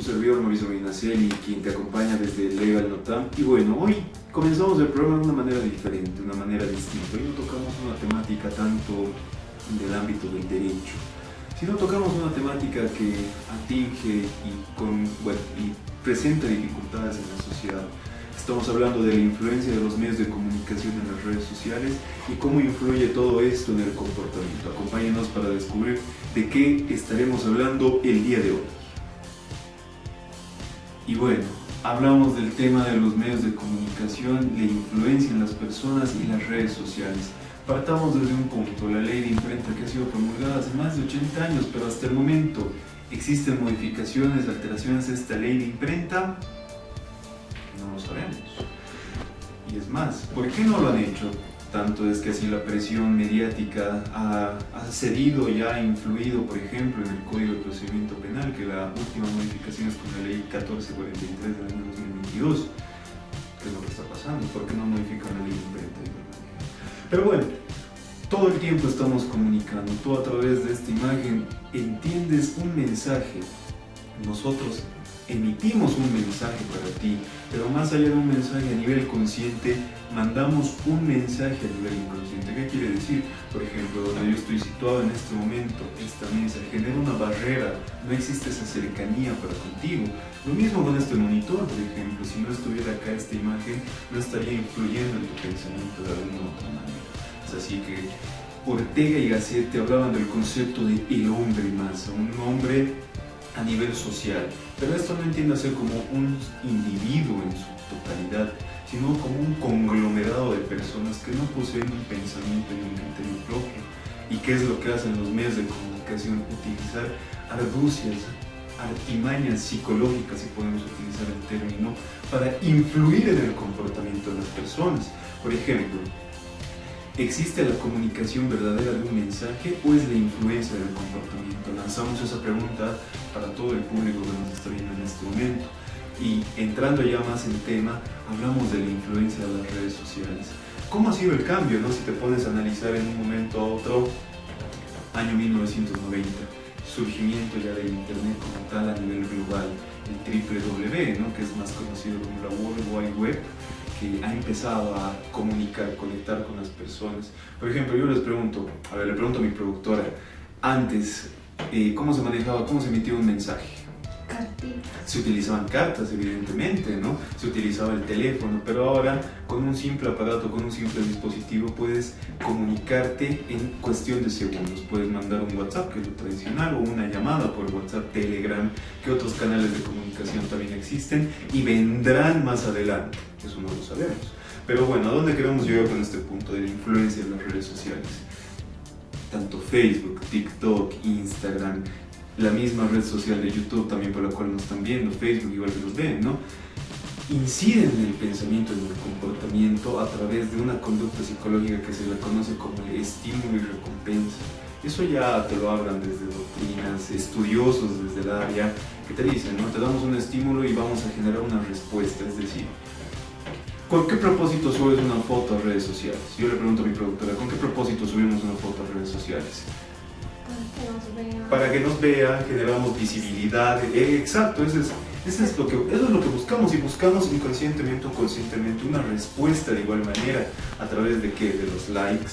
tu servidor Mauricio Medinaceli, quien te acompaña desde Legal Notam. Y bueno, hoy comenzamos el programa de una manera diferente, una manera distinta. Hoy no tocamos una temática tanto del ámbito del derecho, sino tocamos una temática que atinge y presenta dificultades en la sociedad. Estamos hablando de la influencia de los medios de comunicación en las redes sociales y cómo influye todo esto en el comportamiento. Acompáñenos para descubrir de qué estaremos hablando el día de hoy. Y bueno, hablamos del tema de los medios de comunicación, la influencia en las personas y las redes sociales. Partamos desde un punto, la ley de imprenta que ha sido promulgada hace más de 80 años, pero hasta el momento, ¿existen modificaciones, alteraciones a esta ley de imprenta? No lo sabemos. Y es más, ¿por qué no lo han hecho? Tanto es que así la presión mediática ha cedido y ha influido, por ejemplo, en el Código de Procedimiento Penal, que la última modificación es con la ley 1443 del año 2022. ¿Qué es lo que está pasando? ¿Por qué no modifican la ley de imprenta de igual manera? Pero bueno, todo el tiempo estamos comunicando, tú a través de esta imagen entiendes un mensaje. Nosotros emitimos un mensaje para ti, pero más allá de un mensaje a nivel consciente, mandamos un mensaje a nivel inconsciente. ¿Qué quiere decir? Por ejemplo, donde yo estoy situado en este momento, esta mesa genera una barrera, no existe esa cercanía para contigo. Lo mismo con este monitor, por ejemplo, si no estuviera acá esta imagen, no estaría influyendo en tu pensamiento de alguna u otra manera. Es así que Ortega y Gasset hablaban del concepto de el hombre masa, un hombre a nivel social, pero esto no entiende ser como un individuo en su totalidad, sino como un conglomerado de personas que no poseen un pensamiento ni un criterio propio. ¿Y qué es lo que hacen los medios de comunicación? Utilizar argucias, artimañas psicológicas, si podemos utilizar el término, para influir en el comportamiento de las personas. Por ejemplo, ¿existe la comunicación verdadera de un mensaje o es la influencia del comportamiento? Lanzamos esa pregunta para todo el público que nos está viendo en este momento. Y entrando ya más en tema, hablamos de la influencia de las redes sociales. ¿Cómo ha sido el cambio, no? Si te pones a analizar en un momento a otro, año 1990, surgimiento ya del internet como tal a nivel global, el www, ¿no? Que es más conocido como la World Wide Web, que ha empezado a comunicar, conectar con las personas. Por ejemplo, yo les pregunto, le pregunto a mi productora, antes, ¿cómo se manejaba, cómo se emitía un mensaje? Cartitas. Se utilizaban cartas, evidentemente, ¿no? Se utilizaba el teléfono, pero ahora con un simple aparato, con un simple dispositivo puedes comunicarte en cuestión de segundos. Puedes mandar un WhatsApp, que es lo tradicional, o una llamada por WhatsApp, Telegram, que otros canales de comunicación también existen y vendrán más adelante. Eso no lo sabemos. Pero bueno, ¿a dónde queremos llegar con este punto de la influencia de las redes sociales? Tanto Facebook, TikTok, Instagram, la misma red social de YouTube también por la cual nos están viendo, Facebook igual que nos ven, ¿no? Inciden en el pensamiento, en el comportamiento a través de una conducta psicológica que se le conoce como el estímulo y recompensa. Eso ya te lo hablan desde doctrinas, estudiosos desde el área, que te dicen, ¿no? Te damos un estímulo y vamos a generar una respuesta, es decir, ¿con qué propósito subes una foto a redes sociales? Yo le pregunto a mi productora, ¿con qué propósito subimos una foto a redes sociales? Para que nos vea, generamos visibilidad. Exacto, eso es lo que buscamos, y buscamos inconscientemente o conscientemente una respuesta de igual manera. ¿A través de qué? De los likes,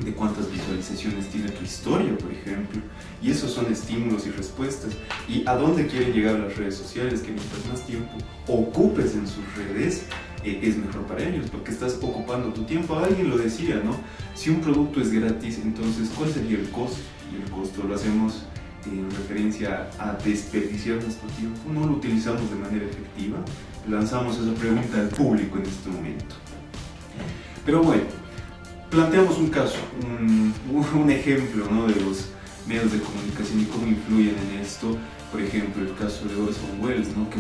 de cuántas visualizaciones tiene tu historia, por ejemplo. Y esos son estímulos y respuestas. ¿Y a dónde quieren llegar las redes sociales? Que mientras más tiempo ocupes en sus redes, es mejor para ellos, porque estás ocupando tu tiempo. Alguien lo decía, ¿no? Si un producto es gratis, entonces ¿cuál sería el costo? Y el costo lo hacemos en referencia a desperdiciar nuestro tiempo, no lo utilizamos de manera efectiva. Lanzamos esa pregunta al público en este momento. Pero bueno, planteamos un caso, un ejemplo, ¿no? De los medios de comunicación y cómo influyen en esto. Por ejemplo, el caso de Orson Welles, ¿no? Que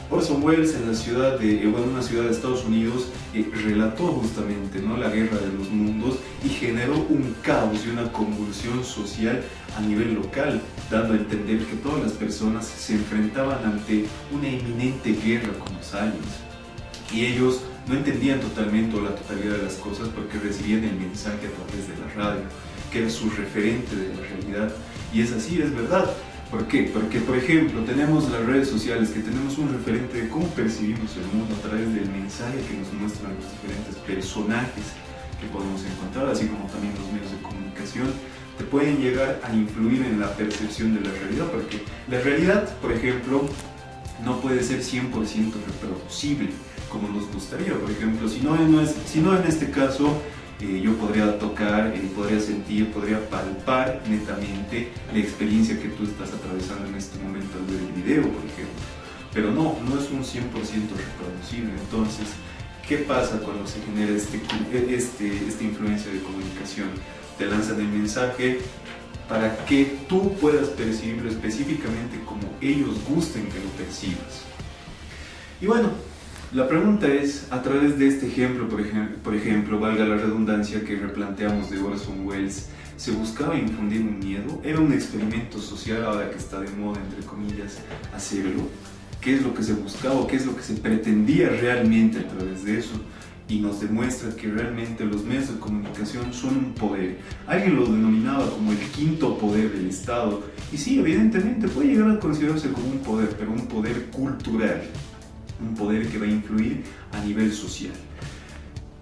Orson Welles en una ciudad de Estados Unidos relató justamente, ¿no? La guerra de los mundos y generó un caos y una convulsión social a nivel local, dando a entender que todas las personas se enfrentaban ante una inminente guerra con los aliens. Y ellos no entendían totalmente o la totalidad de las cosas porque recibían el mensaje a través de la radio, que era su referente de la realidad. Y es así, es verdad. ¿Por qué? Porque, por ejemplo, tenemos las redes sociales, que tenemos un referente de cómo percibimos el mundo a través del mensaje que nos muestran los diferentes personajes que podemos encontrar, así como también los medios de comunicación, te pueden llegar a influir en la percepción de la realidad, porque la realidad, por ejemplo, no puede ser 100% reproducible como nos gustaría. Por ejemplo, si no en este caso, yo podría tocar, podría sentir, podría palpar netamente la experiencia que tú estás atravesando en este momento al ver el video, por ejemplo. Pero no es un 100% reproducible. Entonces, ¿qué pasa cuando se genera esta influencia de comunicación? Te lanzan el mensaje para que tú puedas percibirlo específicamente como ellos gusten que lo percibas. Y bueno, la pregunta es, a través de este ejemplo, por ejemplo, valga la redundancia que replanteamos de Orson Welles, ¿se buscaba infundir un miedo? ¿Era un experimento social, ahora que está de moda, entre comillas, hacerlo? ¿Qué es lo que se buscaba o qué es lo que se pretendía realmente a través de eso? Y nos demuestra que realmente los medios de comunicación son un poder. Alguien lo denominaba como el quinto poder del Estado. Y sí, evidentemente puede llegar a considerarse como un poder, pero un poder cultural. Un poder que va a influir a nivel social.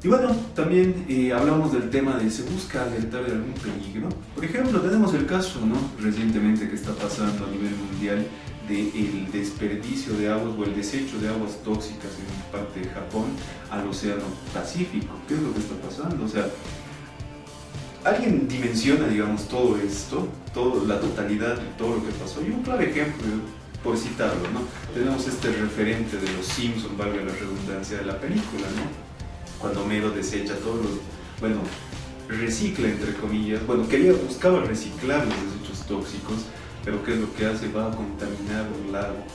Y bueno, también hablamos del tema de se busca alertar de algún peligro. Por ejemplo, tenemos el caso, ¿no?, recientemente que está pasando a nivel mundial del desperdicio de aguas o el desecho de aguas tóxicas en parte de Japón al océano Pacífico. ¿Qué es lo que está pasando? O sea, alguien dimensiona, digamos, todo esto, la totalidad de todo lo que pasó. Y un claro ejemplo, por citarlo, ¿no? Tenemos este referente de los Simpsons, valga la redundancia, de la película, ¿no? Cuando Homero desecha todos los, bueno, recicla, entre comillas, bueno, buscaba reciclar los desechos tóxicos, pero ¿qué es lo que hace? Va a contaminar un lago.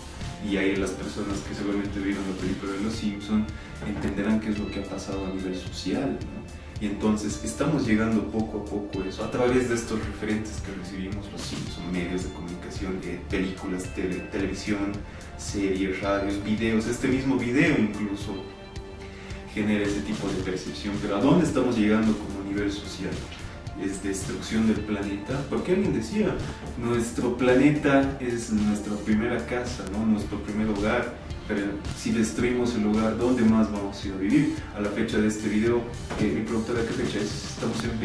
Y ahí las personas que seguramente vieron la película de los Simpsons entenderán qué es lo que ha pasado a nivel social, ¿no? Y entonces estamos llegando poco a poco a eso, a través de estos referentes que recibimos los Simpsons, medios de comunicación, películas, televisión, series, radios, videos. Este mismo video incluso genera ese tipo de percepción. Pero ¿a dónde estamos llegando como nivel social? Es destrucción del planeta, porque alguien decía, nuestro planeta es nuestra primera casa, ¿no?, nuestro primer hogar, pero si destruimos el hogar, ¿dónde más vamos a ir a vivir? A la fecha de este video, mi productora, ¿qué fecha es? Estamos en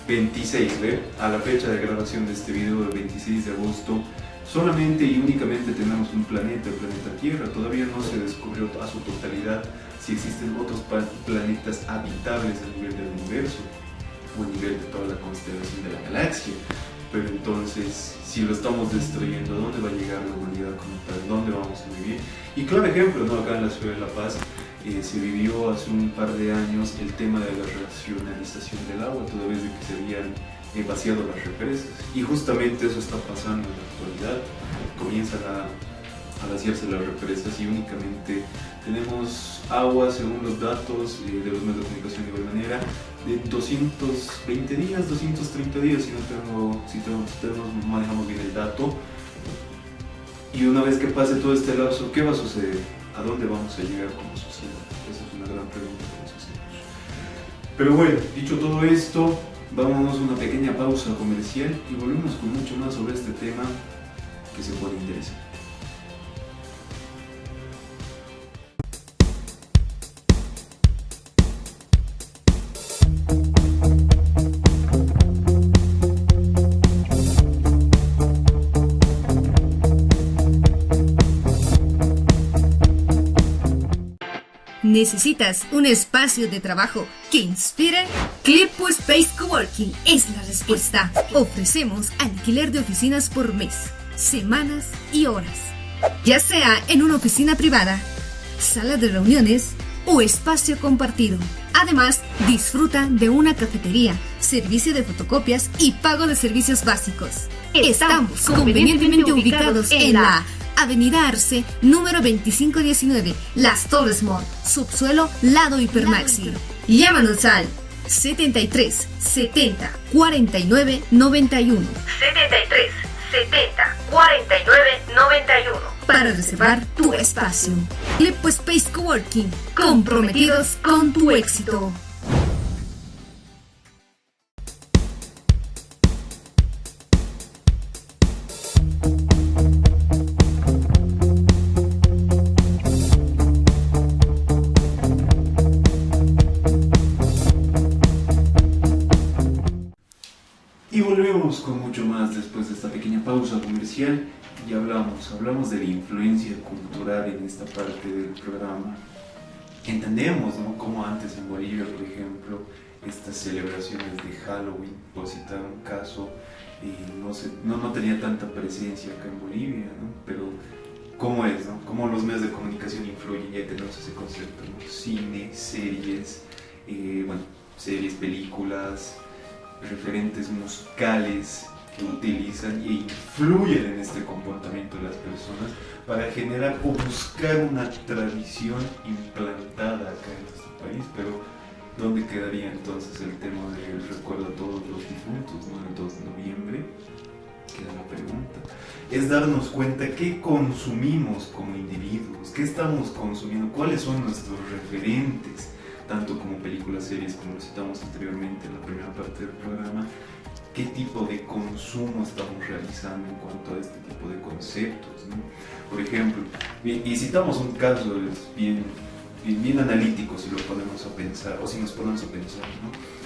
26, ¿ve? A la fecha de grabación de este video, el 26 de agosto, solamente y únicamente tenemos un planeta, el planeta Tierra. Todavía no se descubrió a su totalidad si existen otros planetas habitables a nivel del universo o a nivel de toda la constelación de la galaxia. Pero entonces, si lo estamos destruyendo, ¿dónde va a llegar la humanidad como tal? ¿Dónde vamos a vivir? Y claro ejemplo, ¿no?, acá en la ciudad de La Paz se vivió hace un par de años el tema de la racionalización del agua, toda vez de que se habían vaciado las represas. Y justamente eso está pasando en la actualidad. Comienzan a vaciarse las represas y únicamente tenemos agua, según los datos de los medios de comunicación de igual manera, de 220 días, 230 días, si manejamos bien el dato. Y una vez que pase todo este lapso, ¿qué va a suceder? ¿A dónde vamos a llegar como sociedad? Esa es una gran pregunta que nos hacemos. Pero bueno, dicho todo esto, vamos a una pequeña pausa comercial y volvemos con mucho más sobre este tema que se pone interesante. ¿Necesitas un espacio de trabajo que inspire? Clipo Space Coworking es la respuesta. Ofrecemos alquiler de oficinas por mes, semanas y horas, ya sea en una oficina privada, sala de reuniones o espacio compartido. Además, disfruta de una cafetería, servicio de fotocopias y pago de servicios básicos. Estamos convenientemente ubicados en la Avenida Arce, número 2519, Las Torres Mall, subsuelo, lado Hipermaxi. Llámanos al 73 70 49 91. 73 70 49 91 para reservar tu espacio. Clipo Space Coworking, comprometidos con tu éxito. Seguimos con mucho más después de esta pequeña pausa comercial y hablamos de la influencia cultural en esta parte del programa. Entendemos, ¿no?, cómo antes en Bolivia, por ejemplo, estas celebraciones de Halloween, por citar un caso, no tenía tanta presencia acá en Bolivia, ¿no? Pero cómo es, ¿no? Cómo los medios de comunicación influyen, ya tenemos ese concepto, ¿no? Cine, series, series, películas, referentes musicales que utilizan e influyen en este comportamiento de las personas para generar o buscar una tradición implantada acá en nuestro país. Pero ¿dónde quedaría entonces el tema del recuerdo a todos los difuntos, ¿no?, el 2 de noviembre? Queda la pregunta. Es darnos cuenta qué consumimos como individuos, qué estamos consumiendo, cuáles son nuestros referentes, tanto como películas, series, como lo citamos anteriormente en la primera parte del programa. Qué tipo de consumo estamos realizando en cuanto a este tipo de conceptos, ¿no? Por ejemplo, y citamos un caso bien analítico si lo ponemos a pensar, o si nos ponemos a pensar, ¿no?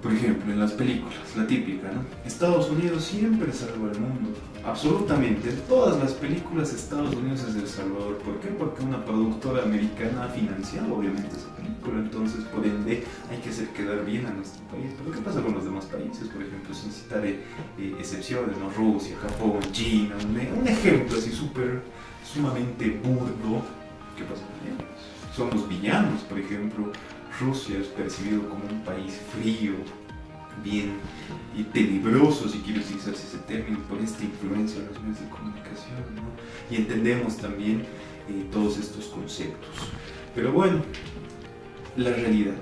Por ejemplo, en las películas, la típica, ¿no? Estados Unidos siempre salva al mundo. Absolutamente, en todas las películas Estados Unidos es El Salvador. ¿Por qué? Porque una productora americana ha financiado obviamente esa película, entonces por ende hay que hacer quedar bien a nuestro país. Pero ¿qué pasa con los demás países? Por ejemplo, sin citar excepciones, ¿no? Rusia, Japón, China, un ejemplo así sumamente burdo. ¿Qué pasa con ellos? Son los villanos, por ejemplo. Rusia es percibido como un país frío, bien y tenebroso, si quiero utilizarse ese término, por esta influencia en los medios de comunicación, ¿no? Y entendemos también todos estos conceptos. Pero bueno, la realidad,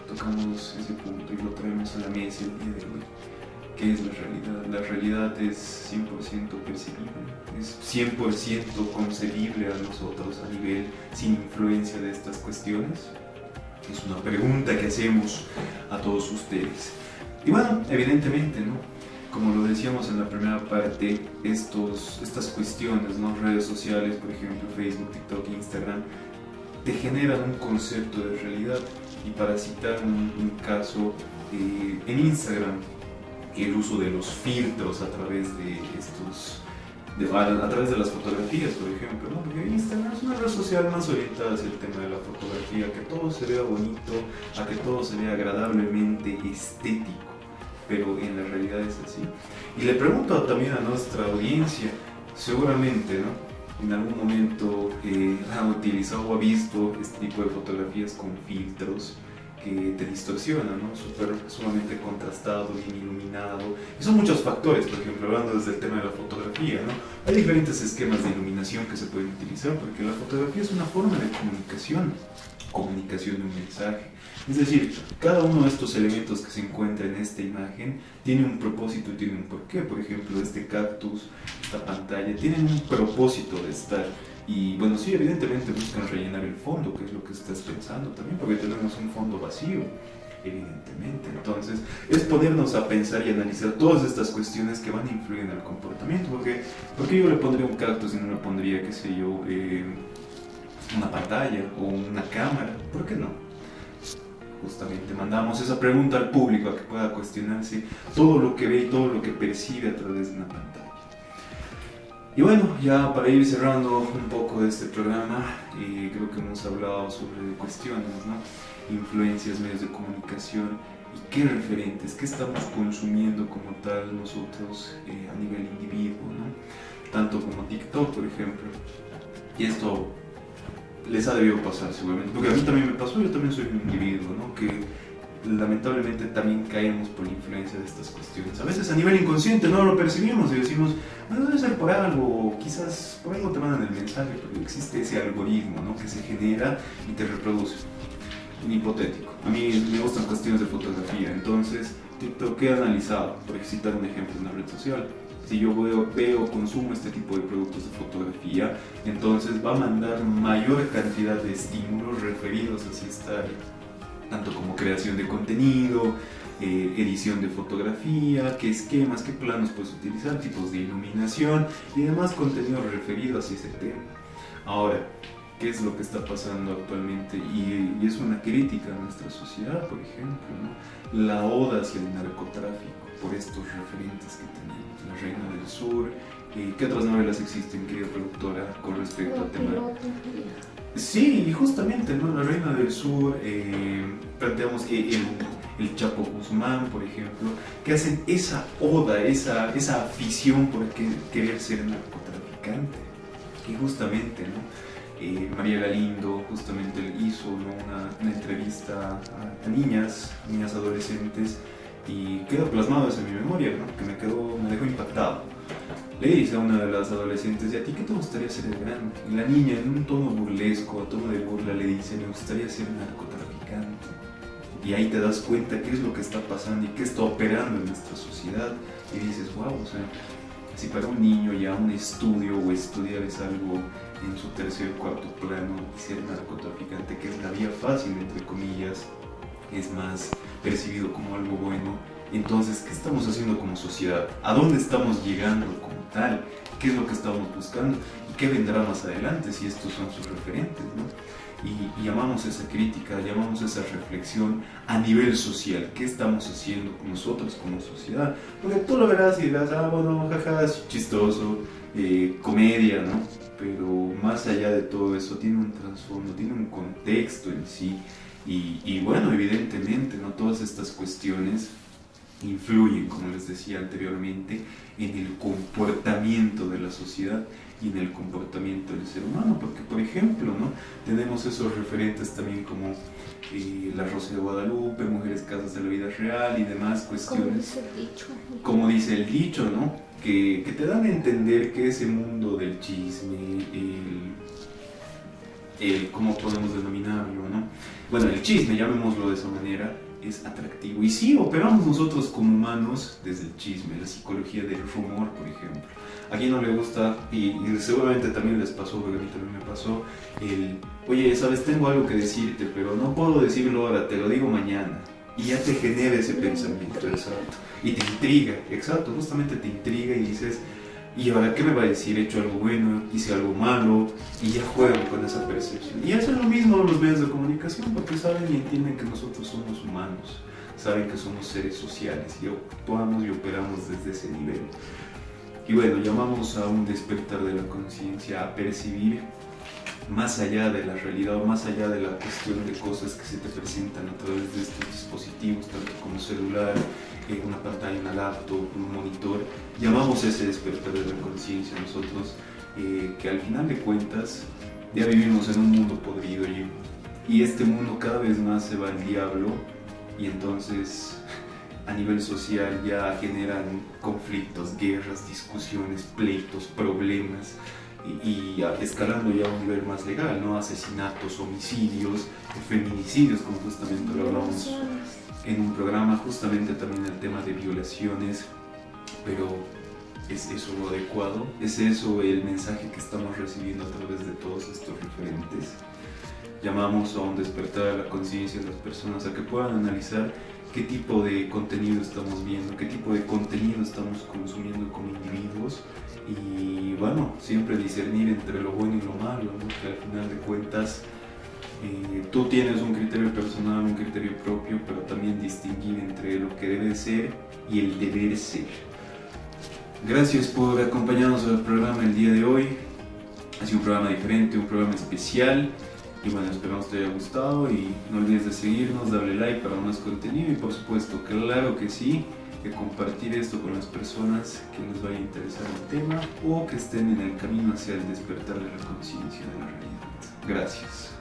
tocamos ese punto y lo traemos a la mesa el día de hoy. ¿Qué es la realidad? La realidad es 100% percibible, es 100% concebible a nosotros a nivel sin influencia de estas cuestiones. Es una pregunta que hacemos a todos ustedes. Y bueno, evidentemente, ¿no?, como lo decíamos en la primera parte, estas cuestiones, ¿no?, redes sociales, por ejemplo, Facebook, TikTok, Instagram, te generan un concepto de realidad. Y para citar un caso, en Instagram, el uso de los filtros a través de a través de las fotografías, por ejemplo, ¿no? Porque Instagram es una red social más orientada hacia el tema de la fotografía, que todo se vea bonito, a que todo se vea agradablemente estético, pero en la realidad es así. Y le pregunto también a nuestra audiencia, seguramente, ¿no?, en algún momento ha utilizado o ha visto este tipo de fotografías con filtros que te distorsionan, ¿no?, sumamente contrastado, bien iluminado. Y son muchos factores, por ejemplo, hablando desde el tema de la fotografía, ¿no? Hay diferentes esquemas de iluminación que se pueden utilizar, porque la fotografía es una forma de comunicación de un mensaje. Es decir, cada uno de estos elementos que se encuentra en esta imagen tiene un propósito y tiene un porqué. Por ejemplo, este cactus, esta pantalla, tienen un propósito de estar. Y bueno, sí, evidentemente buscan rellenar el fondo, que es lo que estás pensando también, porque tenemos un fondo vacío, evidentemente. Entonces, es ponernos a pensar y analizar todas estas cuestiones que van a influir en el comportamiento. Porque ¿por qué yo le pondría un cactus y no le pondría, qué sé yo, una pantalla o una cámara? ¿Por qué no? Justamente mandamos esa pregunta al público a que pueda cuestionarse todo lo que ve y todo lo que percibe a través de una pantalla. Y bueno, ya para ir cerrando un poco de este programa, creo que hemos hablado sobre cuestiones, ¿no?, influencias, medios de comunicación y qué referentes, qué estamos consumiendo como tal nosotros a nivel individuo, ¿no? Tanto como TikTok, por ejemplo. Y esto les ha debido pasar seguramente, porque a mí también me pasó, yo también soy un individuo, ¿no?, que lamentablemente también caemos por la influencia de estas cuestiones. A veces a nivel inconsciente no lo percibimos y decimos, no debe ser por algo, quizás por algo te mandan el mensaje, pero existe ese algoritmo, ¿no?, que se genera y te reproduce. Un hipotético. A mí me gustan cuestiones de fotografía, entonces TikTok he analizado, por citar un ejemplo en una red social. Si yo veo, consumo este tipo de productos de fotografía, entonces va a mandar mayor cantidad de estímulos referidos hacia esta área, tanto como creación de contenido, edición de fotografía, qué esquemas, qué planos puedes utilizar, tipos de iluminación y demás contenido referido hacia ese tema. Ahora, qué es lo que está pasando actualmente, y es una crítica a nuestra sociedad, por ejemplo, ¿no? La oda hacia el narcotráfico, por estos referentes que tenemos, La Reina del Sur. ¿Qué otras novelas existen, querida productora, con respecto al tema? Sí, y justamente, ¿no? La Reina del Sur, planteamos que el Chapo Guzmán, por ejemplo, que hacen esa oda, esa afición por querer ser narcotraficante, que justamente, ¿no? María Galindo justamente hizo, ¿no? una entrevista a niñas adolescentes, y quedó plasmado eso en mi memoria, ¿no? Que me dejó impactado. Le dice a una de las adolescentes: ¿y a ti qué te gustaría ser de grande? Y la niña, en un tono burlesco, a tono de burla, le dice: me gustaría ser narcotraficante. Y ahí te das cuenta qué es lo que está pasando y qué está operando en nuestra sociedad, y dices: wow, o sea, si para un niño ya un estudio o estudiar es algo en su tercer o cuarto plano, ser narcotraficante, que es la vía fácil, entre comillas, es más percibido como algo bueno, entonces, ¿qué estamos haciendo como sociedad? ¿A dónde estamos llegando como tal? ¿Qué es lo que estamos buscando? ¿Y qué vendrá más adelante si estos son sus referentes, ¿no? Y llamamos esa crítica, llamamos esa reflexión a nivel social. ¿Qué estamos haciendo nosotros como sociedad? Porque tú lo verás y dirás: ah, bueno, jaja, es chistoso, comedia, ¿no? Pero más allá de todo eso tiene un trasfondo, tiene un contexto en sí. Y bueno, evidentemente, ¿no? Todas estas cuestiones influyen, como les decía anteriormente, en el comportamiento de la sociedad y en el comportamiento del ser humano, porque, por ejemplo, ¿no? Tenemos esos referentes también como La Rosa de Guadalupe, Mujeres Casos de la Vida Real y demás cuestiones, como dice el dicho, ¿no? Que te dan a entender que ese mundo del chisme, ¿cómo podemos denominarlo, no? Bueno, el chisme, llamémoslo de esa manera, es atractivo. Y sí, operamos nosotros como humanos desde el chisme, la psicología del rumor, por ejemplo. A quien no le gusta, y seguramente también les pasó, porque a mí también me pasó, oye, sabes, tengo algo que decirte, pero no puedo decirlo ahora, te lo digo mañana. Y ya te genera ese pensamiento, exacto. Y te intriga, exacto, justamente te intriga y dices: ¿y ahora qué me va a decir? ¿He hecho algo bueno? ¿Hice algo malo? Y ya juegan con esa percepción. Y hacen lo mismo los medios de comunicación, porque saben y entienden que nosotros somos humanos, saben que somos seres sociales y actuamos y operamos desde ese nivel. Y bueno, llamamos a un despertar de la conciencia, a percibir más allá de la realidad, o más allá de la cuestión de cosas que se te presentan a través de estos dispositivos, tanto como celular, una pantalla, una laptop, un monitor. Llamamos ese despertar de la conciencia nosotros, que al final de cuentas ya vivimos en un mundo podrido, y este mundo cada vez más se va al diablo, y entonces a nivel social ya generan conflictos, guerras, discusiones, pleitos, problemas, y escalando ya a un nivel más legal, ¿no? Asesinatos, homicidios, feminicidios, como justamente lo hablamos en un programa, justamente también el tema de violaciones. Pero ¿es eso lo adecuado? ¿Es eso el mensaje que estamos recibiendo a través de todos estos referentes? Llamamos a un despertar de la conciencia de las personas, a que puedan analizar qué tipo de contenido estamos viendo, qué tipo de contenido estamos consumiendo como individuos, y bueno, siempre discernir entre lo bueno y lo malo, ¿no? Que al final de cuentas tú tienes un criterio personal, un criterio propio, pero también distinguir entre lo que debe ser y el deber ser. Gracias por acompañarnos al programa el día de hoy. Ha sido un programa diferente, un programa especial. Y bueno, esperamos que te haya gustado, y no olvides de seguirnos, darle like para más contenido, y por supuesto, claro que sí, que compartir esto con las personas que les vaya a interesar el tema o que estén en el camino hacia el despertar de la conciencia de la realidad. Gracias.